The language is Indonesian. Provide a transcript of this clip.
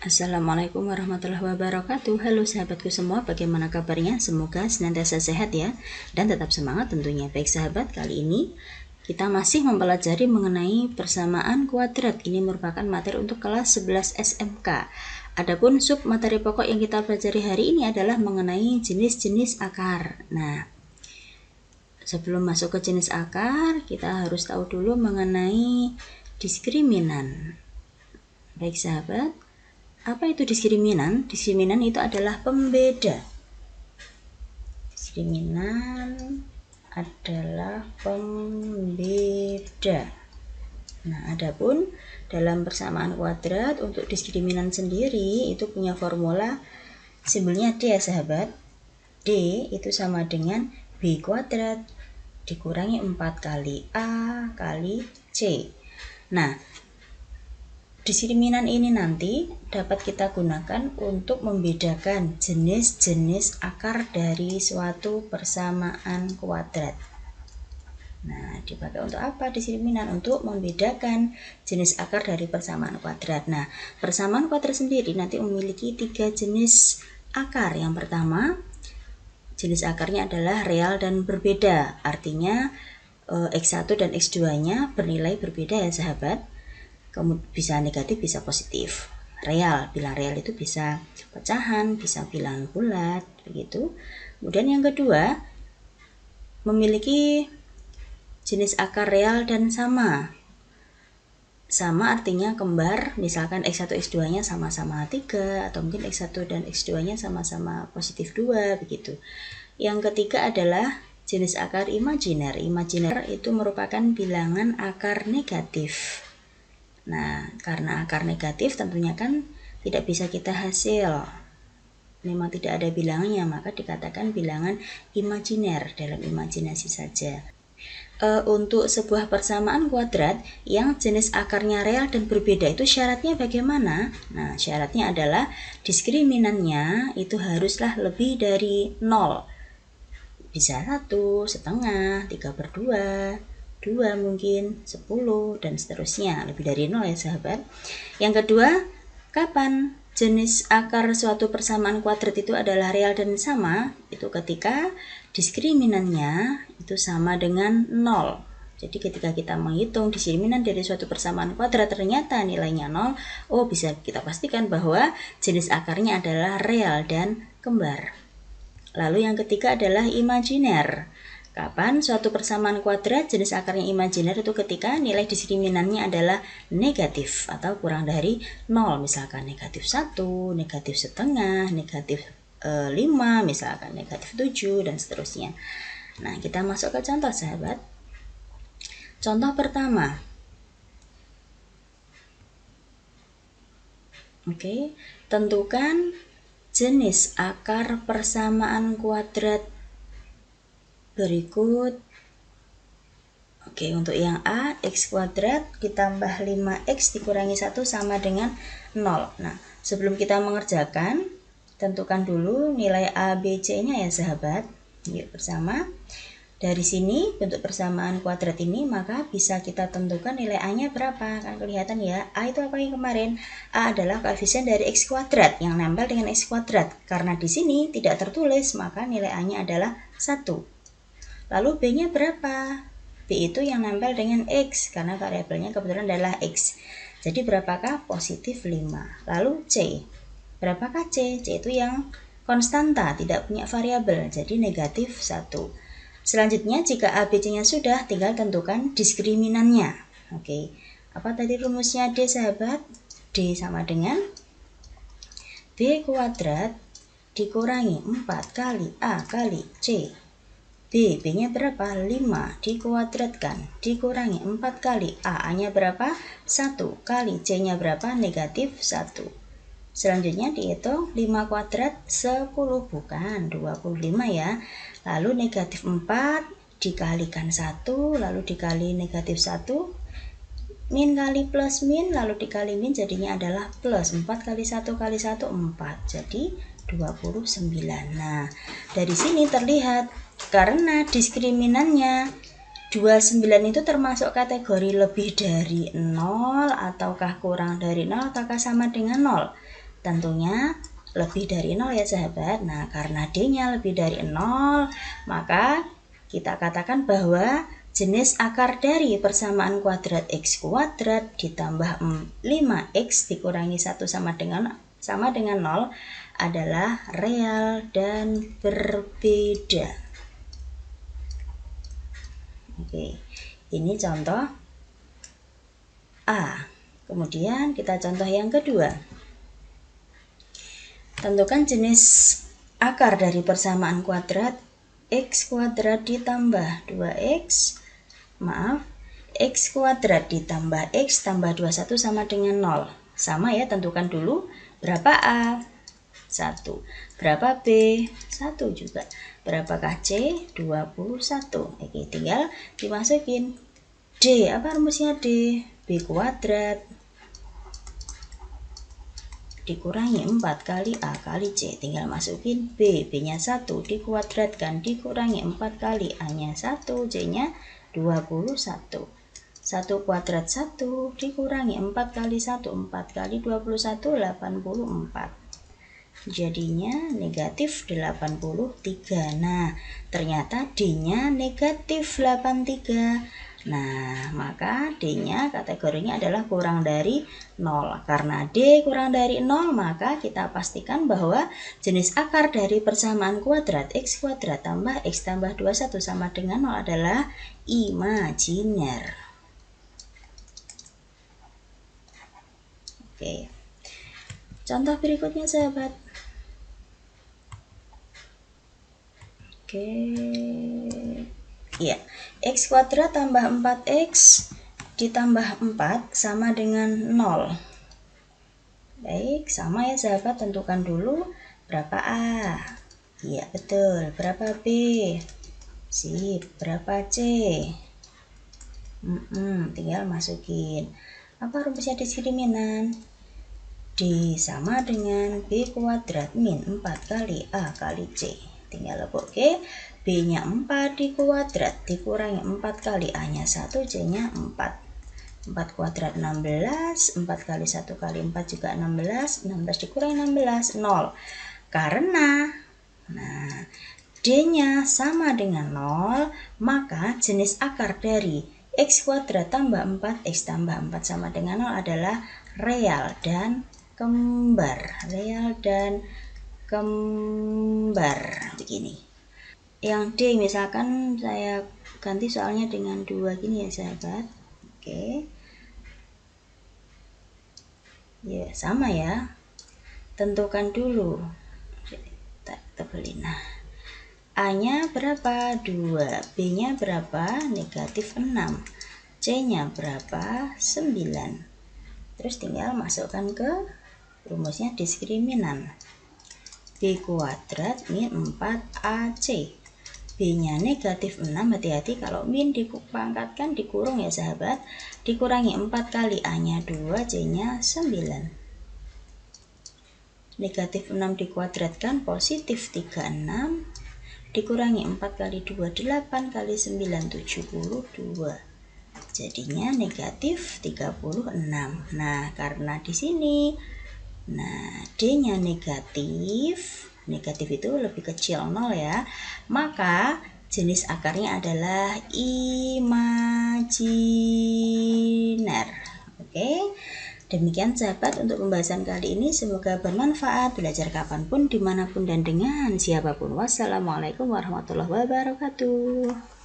Assalamualaikum warahmatullahi wabarakatuh. Halo sahabatku semua, bagaimana kabarnya? Semoga senantiasa sehat ya, dan tetap semangat tentunya. Baik sahabat, kali ini kita masih mempelajari mengenai persamaan kuadrat. Ini merupakan materi untuk kelas 11 SMK. Adapun sub materi pokok yang kita pelajari hari ini adalah mengenai jenis-jenis akar. Nah, sebelum masuk ke jenis akar, kita harus tahu dulu mengenai diskriminan. Baik sahabat, apa itu diskriminan? Diskriminan itu adalah pembeda. Diskriminan adalah pembeda. Nah, adapun dalam persamaan kuadrat untuk diskriminan sendiri itu punya formula simbolnya D ya sahabat. D itu sama dengan B kuadrat dikurangi 4 kali A kali C. Nah, diskriminan ini nanti dapat kita gunakan untuk membedakan jenis-jenis akar dari suatu persamaan kuadrat. Nah, dipakai untuk apa diskriminan? Untuk membedakan jenis akar dari persamaan kuadrat. Nah, persamaan kuadrat sendiri nanti memiliki 3 jenis akar. Yang pertama, jenis akarnya adalah real dan berbeda. Artinya X1 dan X2-nya bernilai berbeda ya sahabat. Kemudian bisa negatif, bisa positif. Real, bilang real itu bisa pecahan, bisa bilang bulat, begitu. Kemudian yang kedua, memiliki jenis akar real dan sama. Sama artinya kembar, misalkan X1 X2-nya sama-sama 3, atau mungkin X1 dan X2-nya sama-sama positif 2, begitu. Yang ketiga adalah jenis akar imajiner. Imajiner itu merupakan bilangan akar negatif. Nah, karena akar negatif tentunya kan tidak bisa kita hasil. Memang tidak ada bilangannya, maka dikatakan bilangan imajiner, dalam imajinasi saja. Untuk sebuah persamaan kuadrat yang jenis akarnya real dan berbeda itu syaratnya bagaimana? Nah, syaratnya adalah diskriminannya itu haruslah lebih dari 0. Bisa 1, setengah, 3/2, 2 mungkin, 10, dan seterusnya. Lebih dari 0 ya sahabat. Yang kedua, kapan jenis akar suatu persamaan kuadrat itu adalah real dan sama? Itu ketika diskriminan-nya itu sama dengan 0. Jadi ketika kita menghitung diskriminan dari suatu persamaan kuadrat ternyata nilainya 0, bisa kita pastikan bahwa jenis akarnya adalah real dan kembar. Lalu yang ketiga adalah imajiner. Kapan suatu persamaan kuadrat jenis akarnya imajiner? Itu ketika nilai diskriminannya adalah negatif atau kurang dari 0, misalkan negatif 1, negatif setengah, negatif 5, misalkan negatif 7, dan seterusnya. Nah, kita masuk ke contoh sahabat. Contoh pertama. Oke, tentukan jenis akar persamaan kuadrat berikut. Oke, untuk yang A, X kuadrat ditambah 5X dikurangi 1 sama dengan 0. Nah, sebelum kita mengerjakan, tentukan dulu nilai A, B, C-nya ya sahabat. Yuk bersama. Dari sini bentuk persamaan kuadrat ini maka bisa kita tentukan nilai A-nya berapa. Kan kelihatan ya, A itu apa yang kemarin? A adalah koefisien dari X kuadrat yang nempel dengan X kuadrat. Karena di sini tidak tertulis, maka nilai A-nya adalah 1. Lalu B-nya berapa? B itu yang nempel dengan X, karena variabelnya kebetulan adalah X. Jadi berapakah? Positif 5. Lalu C. Berapakah C? C itu yang konstanta, tidak punya variabel, jadi negatif 1. Selanjutnya, jika A, B, C-nya sudah, tinggal tentukan diskriminannya. Oke, apa tadi rumusnya D sahabat? D sama dengan B kuadrat dikurangi 4 kali A kali C. B-nya berapa? 5 dikuadratkan dikurangi 4 kali A-nya berapa? 1 kali C-nya berapa? Negatif 1. Selanjutnya dihitung 5 kuadrat 10, bukan 25 ya. Lalu negatif 4 dikalikan 1, lalu dikali negatif 1, min kali plus min, lalu dikali min jadinya adalah plus. 4 kali 1 kali 1, 4. Jadi 29. Nah, dari sini terlihat karena diskriminannya 29 itu termasuk kategori lebih dari 0 ataukah kurang dari 0 ataukah sama dengan 0. Tentunya lebih dari 0 ya sahabat. Nah, karena D-nya lebih dari 0, maka kita katakan bahwa jenis akar dari persamaan kuadrat X kuadrat ditambah 5X dikurangi 1 sama dengan 0 adalah real dan berbeda. Oke, ini contoh A. Kemudian kita contoh yang kedua. Tentukan jenis akar dari persamaan kuadrat X kuadrat ditambah 2X, X kuadrat ditambah X tambah 21 sama dengan 0. Sama ya, tentukan dulu berapa A? 1. Berapa B? 1 juga. Berapakah C? 21. Oke, tinggal dimasukin D. Apa rumusnya D? B kuadrat dikurangi 4 kali A kali C, tinggal masukin B, B-nya 1 dikuadratkan dikurangi 4 kali A-nya 1, C-nya 21. 1 kuadrat 1 dikurangi 4 kali 1, 4 kali 21, 84. Jadinya negatif 83. Nah, ternyata D-nya negatif 83. Nah, maka D-nya kategorinya adalah kurang dari 0. Karena D kurang dari 0, maka kita pastikan bahwa jenis akar dari persamaan kuadrat X kuadrat tambah X tambah 21 sama dengan 0 adalah imajiner. Oke. Contoh berikutnya sahabat. Oke. Iya, X kuadrat tambah 4X ditambah 4 sama dengan 0. Baik, sama ya sahabat, tentukan dulu berapa A. Iya, betul. Berapa B? Sip. Berapa C? Tinggal masukin. Apa rumusnya diskriminan? D sama dengan B kuadrat min 4 kali A kali C. Tinggal lebok ke B-nya 4 dikuadrat dikurangi 4 kali A-nya 1, C-nya 4. 4 kuadrat 16, 4 kali 1 kali 4 juga 16, 16 dikurangi 16, 0. Karena D-nya sama dengan 0, maka jenis akar dari X kuadrat tambah 4X tambah 4 sama dengan 0 adalah real dan kembar. Real dan kembar. Begini. Yang D misalkan saya ganti soalnya dengan 2 gini ya sahabat. Oke. Ya, sama ya. Tentukan dulu. Tak tebelin. Nah, A-nya berapa? 2. B-nya berapa? Negatif 6. C-nya berapa? 9. Terus tinggal masukkan ke rumusnya diskriminan. B kuadrat min 4AC. B-nya negatif 6, hati-hati kalau min dipangkatkan dikurung ya sahabat, dikurangi 4 kali A-nya 2, C-nya 9. Negatif 6 dikuadratkan positif 36, dikurangi 4 kali 2, 8 kali 9, 72. Jadinya negatif 36. Nah, karena di sini, D-nya negatif itu lebih kecil 0 ya, maka jenis akarnya adalah imajiner. Oke, demikian sahabat untuk pembahasan kali ini, semoga bermanfaat, belajar kapanpun, dimanapun, dan dengan siapapun. Wassalamualaikum warahmatullahi wabarakatuh.